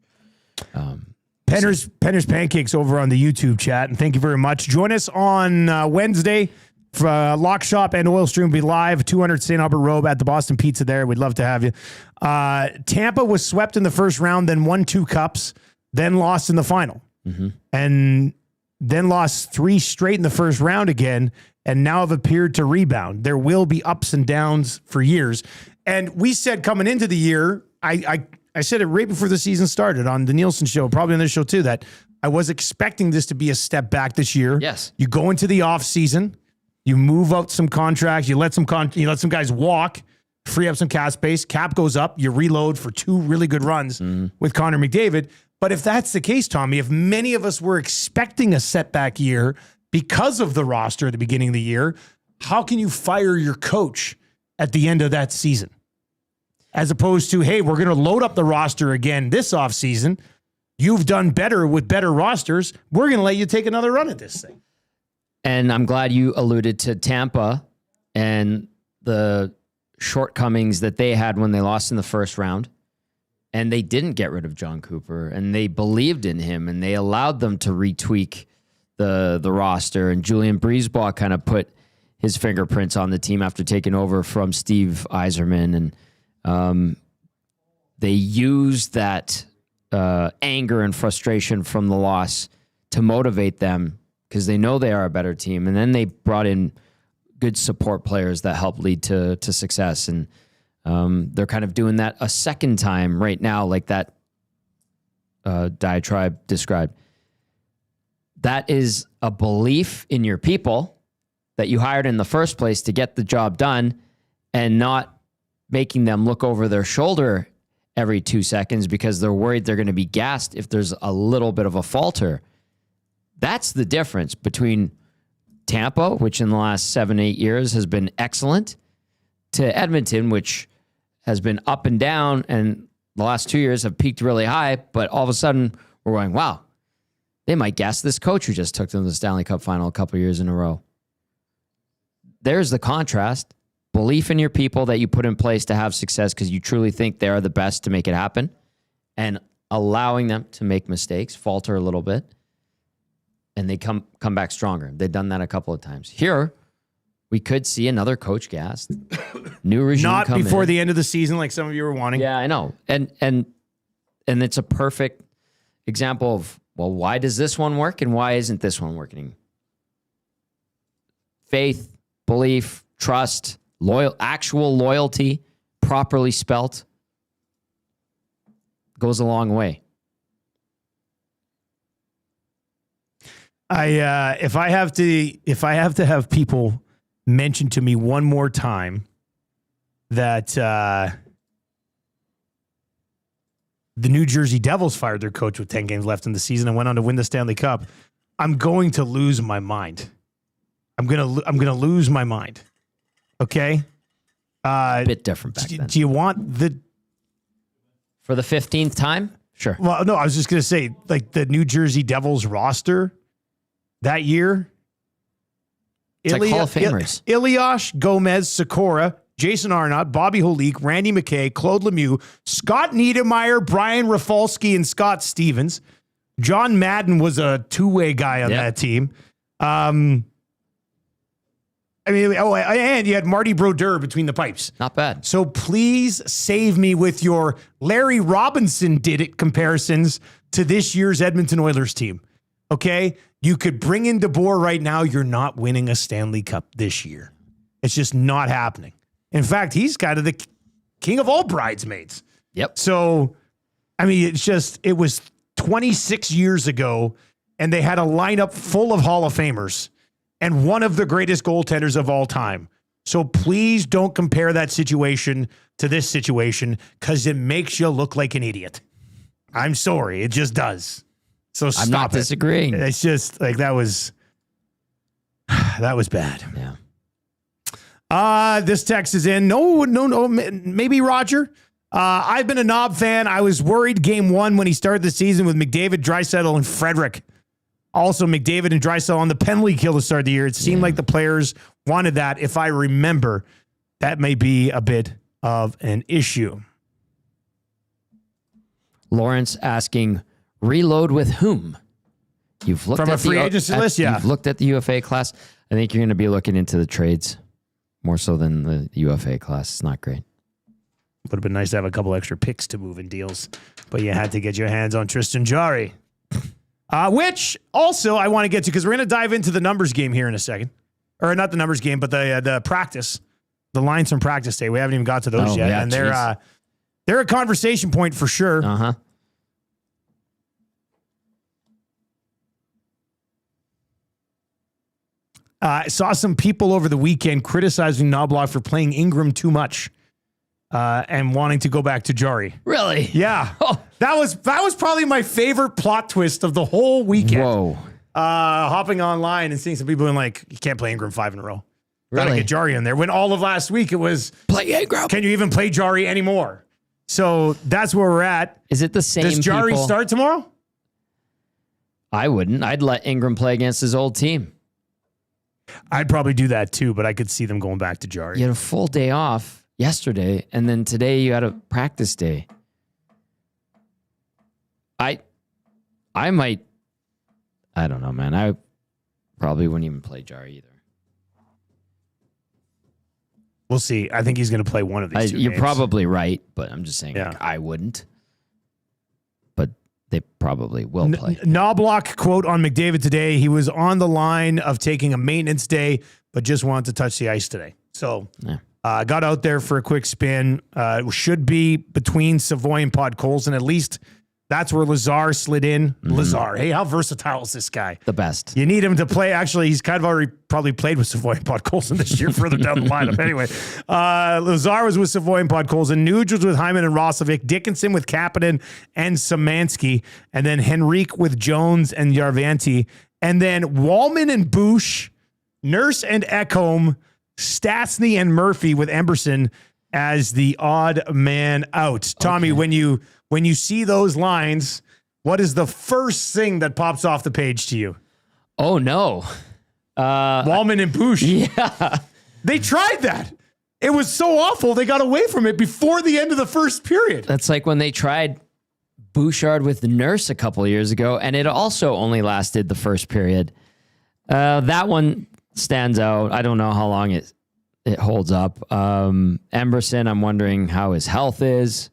Penner's Pancakes over on the YouTube chat, and thank you very much. Join us on Wednesday for Lock Shop and Oil Stream will be live, 200 St. Albert Road at the Boston Pizza there. We'd love to have you. Tampa was swept in the first round, then won 2 cups, then lost in the final.
Mm-hmm.
And then lost 3 straight in the first round again, and now have appeared to rebound. There will be ups and downs for years. And we said coming into the year, I said it right before the season started on the Nielsen show, probably on this show too, that I was expecting this to be a step back this year.
Yes.
You go into the off season, you move out some contracts, you let some guys walk, free up some cap space, cap goes up, you reload for 2 really good runs with Connor McDavid. But if that's the case, Tommy, if many of us were expecting a setback year because of the roster at the beginning of the year, how can you fire your coach at the end of that season? As opposed to, hey, we're going to load up the roster again this offseason. You've done better with better rosters. We're going to let you take another run at this thing.
And I'm glad you alluded to Tampa and the shortcomings that they had when they lost in the first round. And they didn't get rid of John Cooper, and they believed in him, and they allowed them to retweak the roster. And Julian Breezeball kind of put his fingerprints on the team after taking over from Steve Yzerman. And they used that anger and frustration from the loss to motivate them because they know they are a better team. And then they brought in good support players that help lead to success. And they're kind of doing that a second time right now, like that diatribe described. That is a belief in your people that you hired in the first place to get the job done, and not making them look over their shoulder every 2 seconds because they're worried they're going to be gassed if there's a little bit of a falter. That's the difference between Tampa, which in the last 7-8 years has been excellent, to Edmonton, which has been up and down, and the last 2 years have peaked really high, but all of a sudden we're going, wow, they might gas this coach who just took them to the Stanley Cup final a couple of years in a row. There's the contrast. Belief in your people that you put in place to have success because you truly think they are the best to make it happen, and allowing them to make mistakes, falter a little bit, and they come back stronger. They've done that a couple of times. Here, we could see another coach gassed. New regime
Not
come
before
in.
the end of the season like some of you were wanting.
Yeah, I know. And it's a perfect example of, well, why does this one work and why isn't this one working? Faith, belief, trust, actual loyalty, properly spelt, goes a long way.
If I have to have people mention to me one more time that the New Jersey Devils fired their coach with 10 games left in the season and went on to win the Stanley Cup, I'm going to lose my mind. I'm gonna lose my mind. Okay.
A bit different back then.
Do you want
For the 15th time? Sure.
Well, no, I was just gonna say, like, the New Jersey Devils roster that year.
It's like Hall of Famers.
Ilyash, Gomez, Sikora, Jason Arnott, Bobby Holik, Randy McKay, Claude Lemieux, Scott Niedermayer, Brian Rafalski, and Scott Stevens. John Madden was a two-way guy on that team. And you had Marty Brodeur between the pipes.
Not bad.
So please save me with your Larry Robinson did it comparisons to this year's Edmonton Oilers team. Okay? You could bring in DeBoer right now. You're not winning a Stanley Cup this year. It's just not happening. In fact, he's kind of the king of all bridesmaids.
Yep.
So, it was 26 years ago, and they had a lineup full of Hall of Famers and one of the greatest goaltenders of all time. So please don't compare that situation to this situation because it makes you look like an idiot. I'm sorry. It just does. So stop
I'm not disagreeing.
It's just like that was bad.
Yeah.
This text is in. No. Maybe Roger. I've been a Knob fan. I was worried game one when he started the season with McDavid, Draisaitl, and Frederick. Also, McDavid and Draisaitl on the penalty kill to start the year. It seemed like the players wanted that. If I remember, that may be a bit of an issue.
Lawrence asking, reload with whom? You've looked
From
at
a free agency list, yeah.
You've looked at the UFA class. I think you're going to be looking into the trades more so than the UFA class. It's not great.
Would have been nice to have a couple extra picks to move in deals, but you had to get your hands on Tristan Jarry. Which also I want to get to because we're going to dive into the numbers game here in a second. Or not the numbers game, but the practice. The lines from practice day. We haven't even got to those yet.
Yeah,
and they're a conversation point for sure.
Uh-huh.
I saw some people over the weekend criticizing Knobloch for playing Ingram too much and wanting to go back to Jarry.
Really?
Yeah.
Oh.
That was probably my favorite plot twist of the whole weekend.
Whoa.
Hopping online and seeing some people being like, you can't play Ingram 5 in a row. Gotta
Really?
get Jarry in there. When all of last week it was,
Play Ingram.
can you even play Jarry anymore? So that's where we're at.
Is it the same
Does Jarry
people?
start tomorrow?
I wouldn't. I'd let Ingram play against his old team.
I'd probably do that too, but I could see them going back to Jari.
You had a full day off yesterday, and then today you had a practice day. I might. I don't know, man. I probably wouldn't even play Jari either.
We'll see. I think he's going to play one of these two
You're
games.
probably right, but I'm just saying
Yeah.
I wouldn't. But they probably will play.
Knobloch quote on McDavid today. He was on the line of taking a maintenance day, but just wanted to touch the ice today. So got out there for a quick spin. Should be between Savoy and Podkolzin. At least that's where Lazar slid in. Lazar. Hey, how versatile is this guy?
The best.
You need him to play. Actually, he's kind of already probably played with Savoy and Podkolzin this year further down the lineup. Anyway, Lazar was with Savoy and Podkolzin. Nuge was with Hyman and Roslovic. Dickinson with Kapanen and Szymanski. And then Henrique with Jones and Yarvanti. And then Wallman and Bush, Nurse and Ekholm, Stastny and Murphy with Emberson as the odd man out. Tommy, when you see those lines, what is the first thing that pops off the page to you?
Oh, no.
Wallman and Bush.
Yeah.
They tried that. It was so awful, they got away from it before the end of the first period.
That's like when they tried Bouchard with the Nurse a couple of years ago, and it also only lasted the first period. That one stands out. I don't know how long it holds up. Emberson, I'm wondering how his health is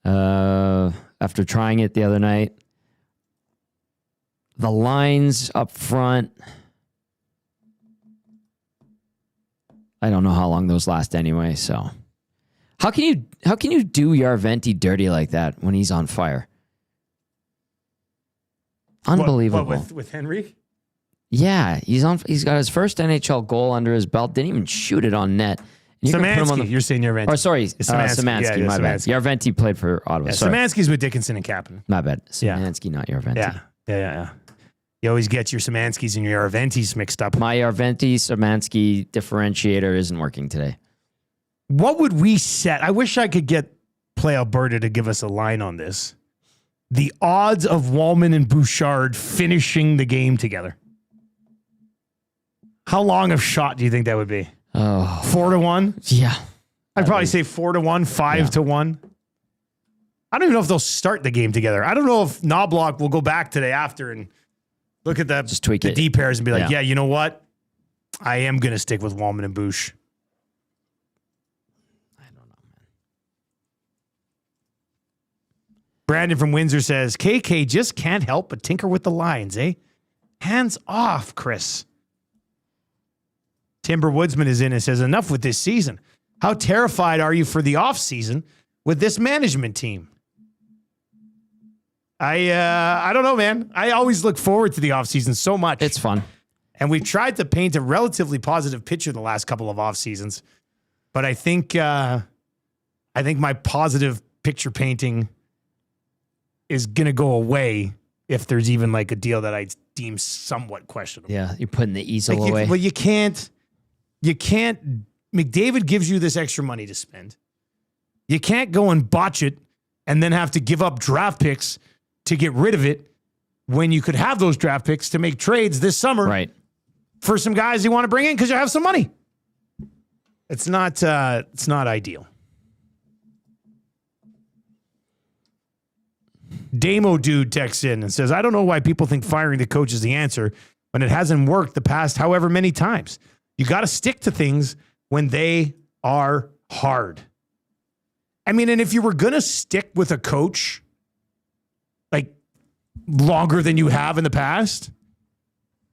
after trying it the other night. The lines up front, I don't know how long those last anyway. So how can you do Yarvanti dirty like that when he's on fire? Unbelievable.
What, with Henry?
Yeah, he's got his first NHL goal under his belt. Didn't even shoot it on net.
Szymanski. You're saying Yarvanti.
Oh, sorry,
Szymanski.
Szymanski. My bad. Yarvanti played for Ottawa. Sorry.
Szymanski's with Dickinson and Kapanen.
My bad. Szymanski, not Yarvanti.
Yeah. You always get your Szymanskis and your Yarvantis mixed up.
My Yarvanti Szymanski differentiator isn't working today.
What would we set? I wish I could get Play Alberta to give us a line on this. The odds of Wallman and Bouchard finishing the game together. How long of shot do you think that would be?
Oh,
4-1?
yeah.
I'd probably say 4-1, 5-1. I don't even know if they'll start the game together. I don't know if Knobloch will go back today after and look at that,
just tweak
the
it.
D pairs and be like, yeah, you know what? I am going to stick with Wallman and Bush.
I don't know, man.
Brandon from Windsor says, KK just can't help but tinker with the lines, eh? Hands off, Chris. Timber Woodsman is in and says, enough with this season. How terrified are you for the offseason with this management team? I don't know, man. I always look forward to the offseason so much.
It's fun.
And we've tried to paint a relatively positive picture the last couple of off seasons. But I think my positive picture painting is going to go away if there's even like a deal that I deem somewhat questionable.
Yeah, you're putting the easel away.
Well, you can't. McDavid gives you this extra money to spend. You can't go and botch it and then have to give up draft picks to get rid of it when you could have those draft picks to make trades this summer for some guys you want to bring in because you have some money. It's not ideal. Damo Dude texts in and says, I don't know why people think firing the coach is the answer when it hasn't worked the past however many times. You got to stick to things when they are hard. I mean, and if you were going to stick with a coach like longer than you have in the past,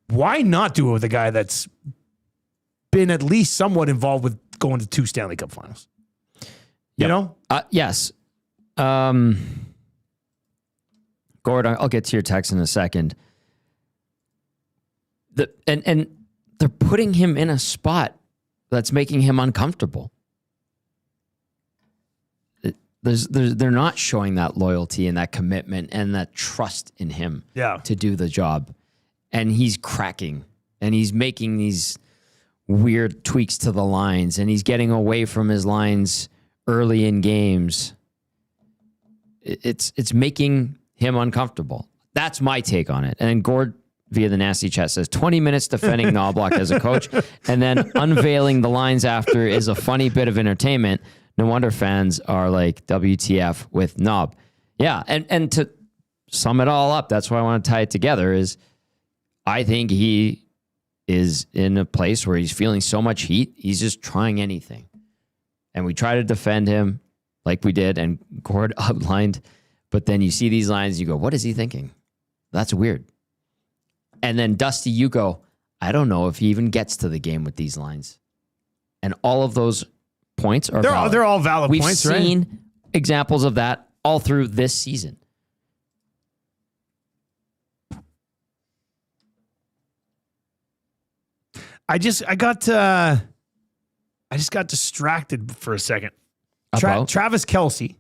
why not do it with a guy that's been at least somewhat involved with going to 2 Stanley Cup finals? You know?
Yes. Gordon, I'll get to your text in a second. And they're putting him in a spot that's making him uncomfortable. They're not showing that loyalty and that commitment and that trust in him to do the job. And he's cracking and he's making these weird tweaks to the lines and he's getting away from his lines early in games. It's making him uncomfortable. That's my take on it. And then Gord via the nasty chat says 20 minutes defending Knobloch as a coach and then unveiling the lines after is a funny bit of entertainment. No wonder fans are like WTF with Knob. Yeah. And to sum it all up, that's why I want to tie it together is I think he is in a place where he's feeling so much heat. He's just trying anything. And we try to defend him like we did and Gord outlined, but then you see these lines, you go, what is he thinking? That's weird. And then Dusty, you go, I don't know if he even gets to the game with these lines. And all of those points are valid.
They're all valid
We've
points, right?
We've seen examples of that all through this season.
I just got distracted for a second. Travis Kelce,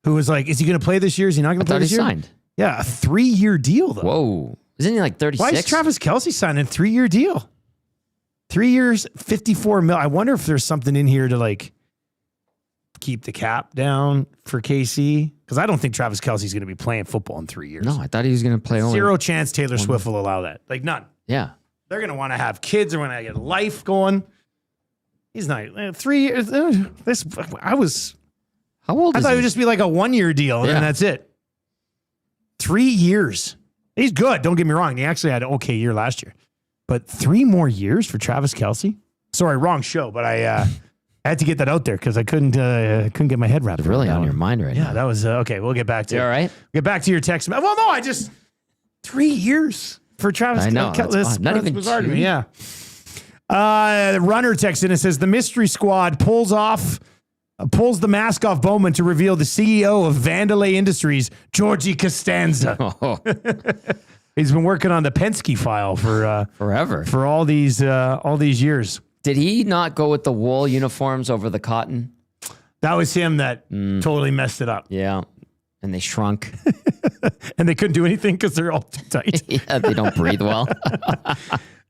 who was like, is he going to play this year? Is he not going to play this year?
Signed.
Yeah, a 3-year deal, though.
Whoa. Isn't he like 36?
Why is Travis Kelce signing a 3-year deal? 3 years, $54 million. I wonder if there's something in here to like keep the cap down for KC. Because I don't think Travis Kelce's going to be playing football in 3 years.
No, I thought he was going to play only.
Zero chance Taylor Swift will allow that. Like none.
Yeah.
They're going to want to have kids. They're going to get life going. He's not 3 years.
How old is
I thought
he?
it would just be like a 1-year deal, and then that's it. 3 years. He's good. Don't get me wrong. He actually had an okay year last year. But 3 more years for Travis Kelce? Sorry, wrong show, but I had to get that out there because I couldn't get my head wrapped
It's
around
really
that
on
one.
your mind right now.
Yeah, that was okay. We'll get back to
You
it.
all right?
Get back to your text. Well, no, 3 years for Travis Kelce.
I know. That's odd. Not even
bizarre to
2.
me. Yeah. The runner texted in and says the mystery squad pulls the mask off Bowman to reveal the CEO of Vandalay Industries, Georgie Costanza.
Oh,
He's been working on the Penske file for
forever.
for all these years.
Did he not go with the wool uniforms over the cotton?
That was him that totally messed it up.
Yeah. And they shrunk.
And they couldn't do anything because they're all too tight.
Yeah, they don't breathe well.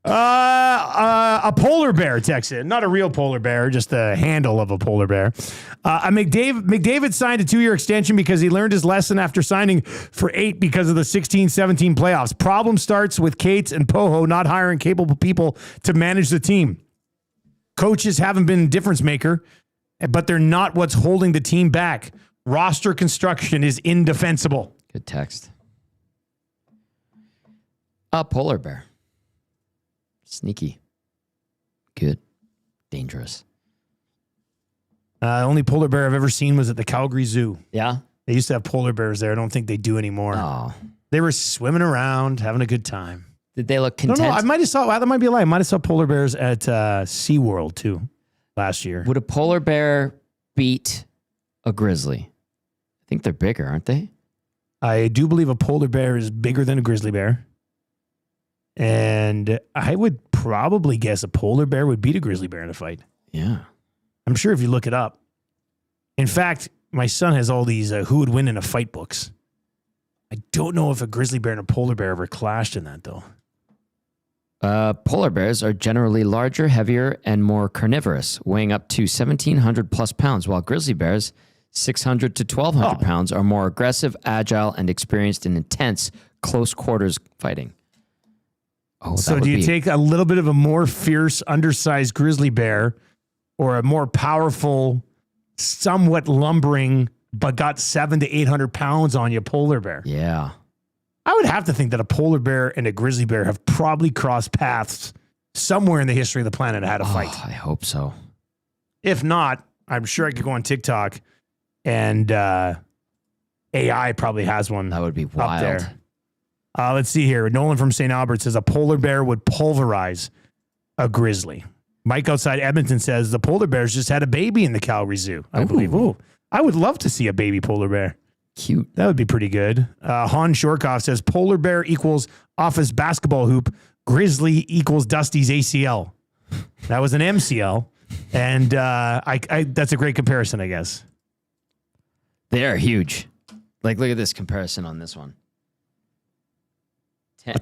A polar bear texted, not a real polar bear, just the handle of a polar bear. McDavid signed a 2-year extension because he learned his lesson after signing for 8 because of the 16-17 playoffs. Problem starts with Cates and Poho not hiring capable people to manage the team. Coaches haven't been a difference maker, but they're not what's holding the team back. Roster construction is indefensible.
Good text. A polar bear. Sneaky. Good. Dangerous.
The only polar bear I've ever seen was at the Calgary Zoo.
Yeah?
They used to have polar bears there. I don't think they do anymore.
Oh.
They were swimming around, having a good time.
Did they look content?
No, I might have saw, that might be a lie. I might have saw polar bears at SeaWorld too last year.
Would a polar bear beat a grizzly? I think they're bigger, aren't they?
I do believe a polar bear is bigger than a grizzly bear. And I would probably guess a polar bear would beat a grizzly bear in a fight.
Yeah.
I'm sure if you look it up. In fact, my son has all these who would win in a fight books. I don't know if a grizzly bear and a polar bear ever clashed in that, though.
Polar bears are generally larger, heavier, and more carnivorous, weighing up to 1,700 plus pounds, while grizzly bears, 600 to 1,200 pounds, are more aggressive, agile, and experienced in intense, close quarters fighting. Oh,
so do you take a little bit of a more fierce, undersized grizzly bear or a more powerful, somewhat lumbering, but got 700 to 800 pounds on you polar bear?
Yeah.
I would have to think that a polar bear and a grizzly bear have probably crossed paths somewhere in the history of the planet and had a fight.
I hope so.
If not, I'm sure I could go on TikTok and AI probably has one.
That would be wild.
Up there. Let's see here. Nolan from St. Albert says a polar bear would pulverize a grizzly. Mike outside Edmonton says the polar bears just had a baby in the Calgary Zoo, I believe. Ooh, I would love to see a baby polar bear.
Cute.
That would be pretty good. Han Shorkoff says polar bear equals office basketball hoop. Grizzly equals Dusty's ACL. That was an MCL. And that's a great comparison, I guess.
They are huge. Like, look at this comparison on this one.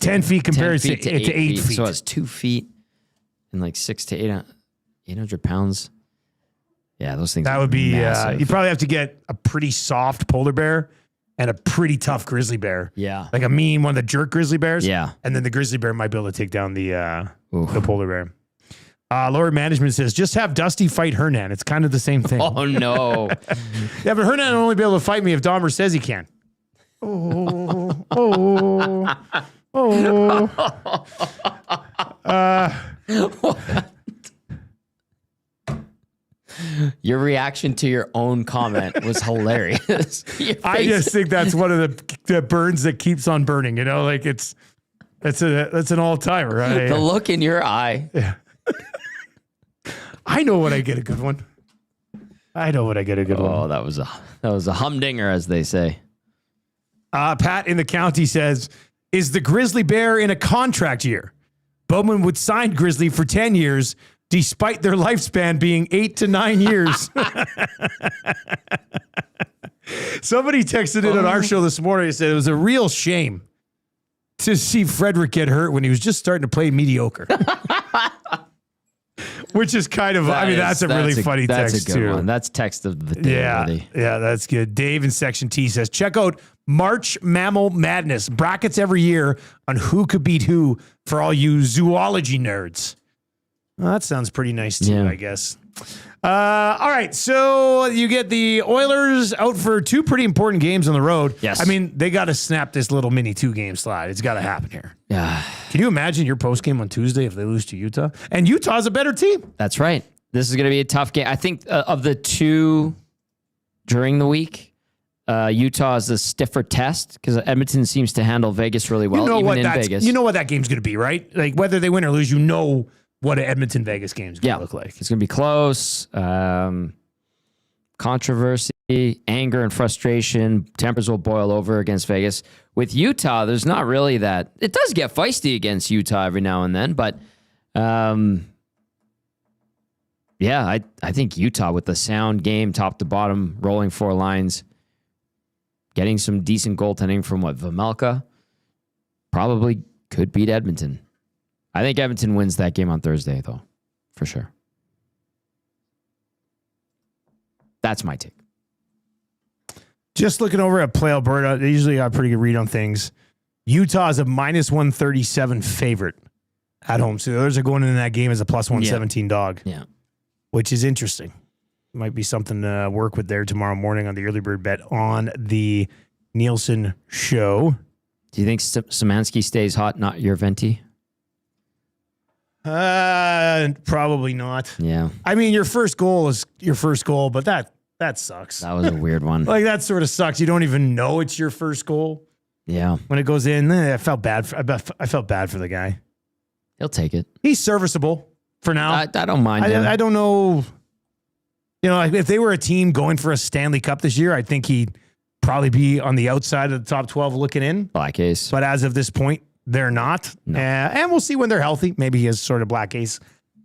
10 feet compared to 8 feet.
So it's 2 feet and like 600 to 800 pounds. Yeah, those things.
That would be,
massive.
you'd probably have to get a pretty soft polar bear and a pretty tough grizzly bear.
Yeah.
Like a mean one of the jerk grizzly bears.
Yeah.
And then the grizzly bear might be able to take down the polar bear. Lower management says, just have Dusty fight Hernan. It's kind of the same thing.
Oh, no.
Yeah, but Hernan will only be able to fight me if Dahmer says he can. Oh.
Your reaction to your own comment was hilarious.
I just think that's one of the burns that keeps on burning. You know, like that's an all timer. Right?
The look in your eye.
Yeah. I know when I get a good one.
Oh, that was a humdinger, as they say.
Pat in the county says, is the grizzly bear in a contract year? Bowman would sign Grizzly for 10 years, despite their lifespan being 8 to 9 years. Somebody texted in on our show this morning and said it was a real shame to see Frederick get hurt when he was just starting to play mediocre. Which is kind of, that's a really funny text
that's a good
too.
one. That's text of the day.
Yeah, that's good. Dave in Section T says, check out March Mammal Madness. Brackets every year on who could beat who for all you zoology nerds. Well, that sounds pretty nice too, I guess. All right, so you get the Oilers out for 2 pretty important games on the road.
Yes.
I mean, they got to snap this little mini 2-game slide. It's got to happen here.
Yeah.
Can you imagine your postgame on Tuesday if they lose to Utah? And Utah's a better team.
That's right. This is going to be a tough game. I think of the 2 during the week, Utah is a stiffer test because Edmonton seems to handle Vegas really well, Vegas.
You know what that game's going to be, right? Like whether they win or lose, you know what an Edmonton Vegas game is going to look like.
It's going to be close. Controversy, anger, and frustration. Tempers will boil over against Vegas. With Utah, there's not really that. It does get feisty against Utah every now and then, but I think Utah with the sound game, top to bottom, rolling 4 lines, getting some decent goaltending from Vejmelka, probably could beat Edmonton. I think Edmonton wins that game on Thursday, though, for sure. That's my take.
Just looking over at Play Alberta, they usually got a pretty good read on things. Utah is a -137 favorite at home. So the others are going into that game as a +117 dog.
Yeah.
Which is interesting. Might be something to work with there tomorrow morning on the early bird bet on the Nielsen show.
Do you think Szymanski stays hot, not your venti?
Probably not.
Yeah.
I mean, your first goal is your first goal, but that sucks.
That was a weird one.
Like that sort of sucks. You don't even know it's your first goal.
Yeah.
When it goes in, I felt bad. I felt bad for the guy.
He'll take it.
He's serviceable for now.
I don't mind him.
I don't know. You know, if they were a team going for a Stanley Cup this year, I think he'd probably be on the outside of the top 12 looking in.
Black ace.
But as of this point, they're not.
No.
And we'll see when they're healthy. Maybe he has sort of black ace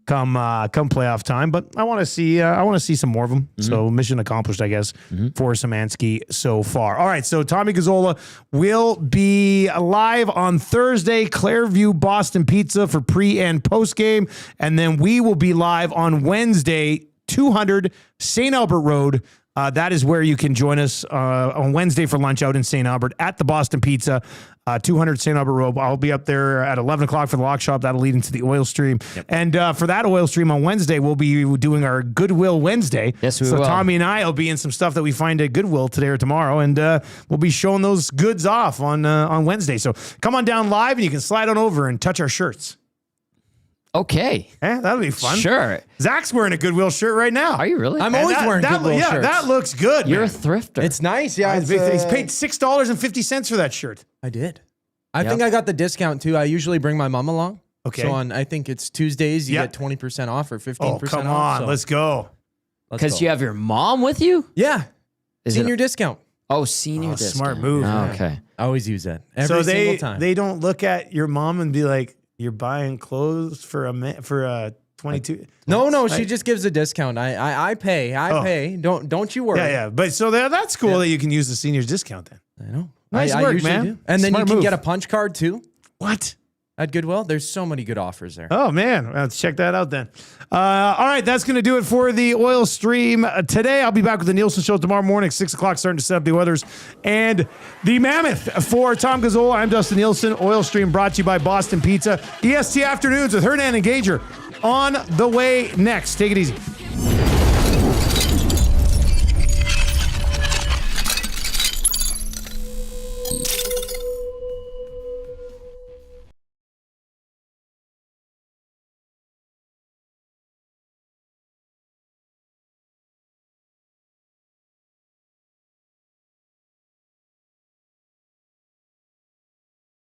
come playoff time. But I want to see some more of them. Mm-hmm. So mission accomplished, I guess, for Szymanski so far. All right, so Tommy Gazzola will be live on Thursday, Clairview Boston Pizza for pre and post game, and then we will be live on Wednesday, 200 St. Albert Road. That is where you can join us on Wednesday for lunch out in St. Albert at the Boston Pizza, 200 St. Albert Road. I'll be up there at 11 o'clock for the lock shop. That'll lead into the oil stream. Yep. And for that oil stream on Wednesday, we'll be doing our Goodwill Wednesday.
Yes, we will.
So Tommy and I will be in some stuff that we find at Goodwill today or tomorrow, and we'll be showing those goods off on Wednesday. So come on down live, and you can slide on over and touch our shirts.
Okay.
That'll be fun.
Sure.
Zach's wearing a Goodwill shirt right now.
Are you really?
I'm always wearing Goodwill shirts.
Yeah, that looks good.
You're
man.
a thrifter.
It's nice. Yeah,
He's paid $6.50 for that shirt.
I did. I think I got the discount too. I usually bring my mom along.
Okay.
So I think it's Tuesdays, you get 20% off or 15% off.
Oh, come on.
So
Let's go.
Because you have your mom with you?
Yeah.
Is
Senior
it
discount.
senior discount.
Smart move.
Oh, okay.
I always use that. Every single time.
They don't look at your mom and be like, you're buying clothes for a 22.
No, she just gives a discount. I pay. I pay. Don't you worry.
Yeah. But so that's cool that you can use the senior's discount then.
I know.
Nice
I
work,
usually
man.
do. And then
Smart
you can
move.
get a punch card too.
What?
at Goodwill. There's so many good offers there.
Oh, man. Let's check that out then. All right, that's going to do it for the Oil Stream today. I'll be back with the Nielson Show tomorrow morning, 6 o'clock, starting to set up the weathers. And the Mammoth for Tom Gazzola. I'm Dustin Nielson. Oil Stream brought to you by Boston Pizza. EST Afternoons with Hernan and Gager on the way next. Take it easy.